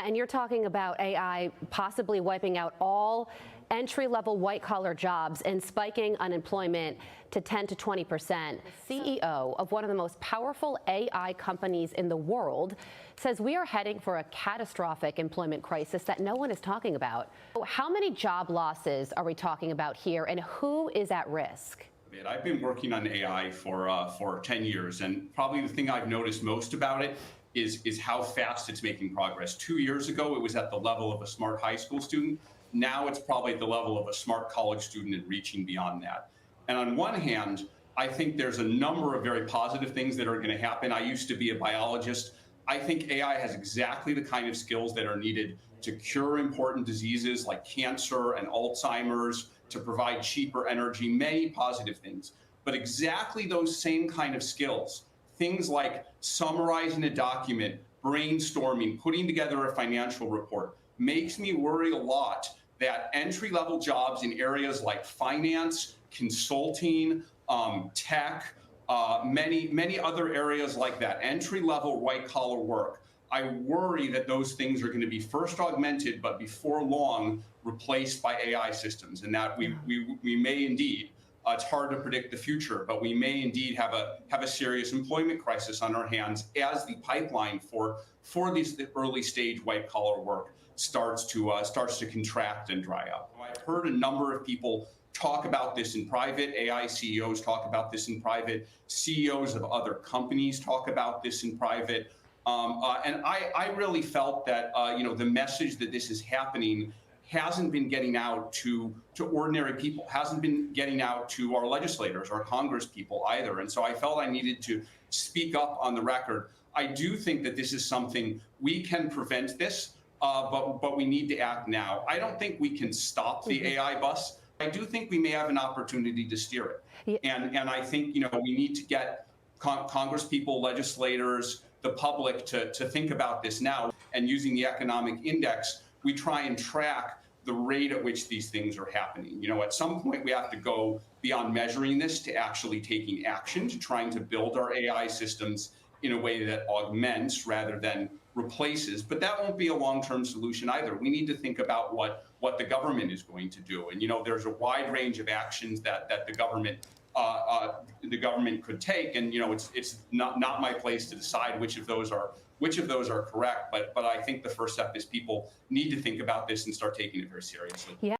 and you're talking about AI possibly wiping out all entry-level white-collar jobs and spiking unemployment to 10 to 20%. The CEO of one of the most powerful AI companies in the world says we are heading for a catastrophic employment crisis that no one is talking about. How many job losses are we talking about here, and who is at risk? I've been working on AI for 10 years, and probably the thing I've noticed most about it is how fast it's making progress. 2 years ago, it was at the level of a smart high school student. Now it's probably at the level of a smart college student and reaching beyond that. And on one hand, I think there's a number of very positive things that are going to happen. I used to be a biologist. I think AI has exactly the kind of skills that are needed to cure important diseases like cancer and Alzheimer's, to provide cheaper energy, many positive things. But exactly those same kind of skills, things like summarizing a document, brainstorming, putting together a financial report, makes me worry a lot that entry-level jobs in areas like finance, consulting, tech, many other areas like that, entry-level white-collar work, I worry that those things are going to be first augmented, but before long replaced by AI systems, and that we may indeed. It's hard to predict the future, but we may indeed have a serious employment crisis on our hands as the pipeline for these early stage white collar work starts to contract and dry up. I've heard a number of people talk about this in private. AI CEOs talk about this in private. CEOs of other companies talk about this in private. And I really felt that the message that this is happening hasn't been getting out to ordinary people, hasn't been getting out to our legislators, our Congress people either. And so I felt I needed to speak up on the record. I do think that this is something we can prevent this, but we need to act now. I don't think we can stop the AI bus. I do think we may have an opportunity to steer it. Yeah. And I think we need to get Congress people, legislators, the public to think about this now. And using the economic index, we try and track the rate at which these things are happening. At some point we have to go beyond measuring this to actually taking action, to trying to build our AI systems in a way that augments rather than replaces. But that won't be a long-term solution either. We need to think about what the government is going to do. And there's a wide range of actions that the government could take, and it's not my place to decide which of those are correct. But I think the first step is people need to think about this and start taking it very seriously. Yeah.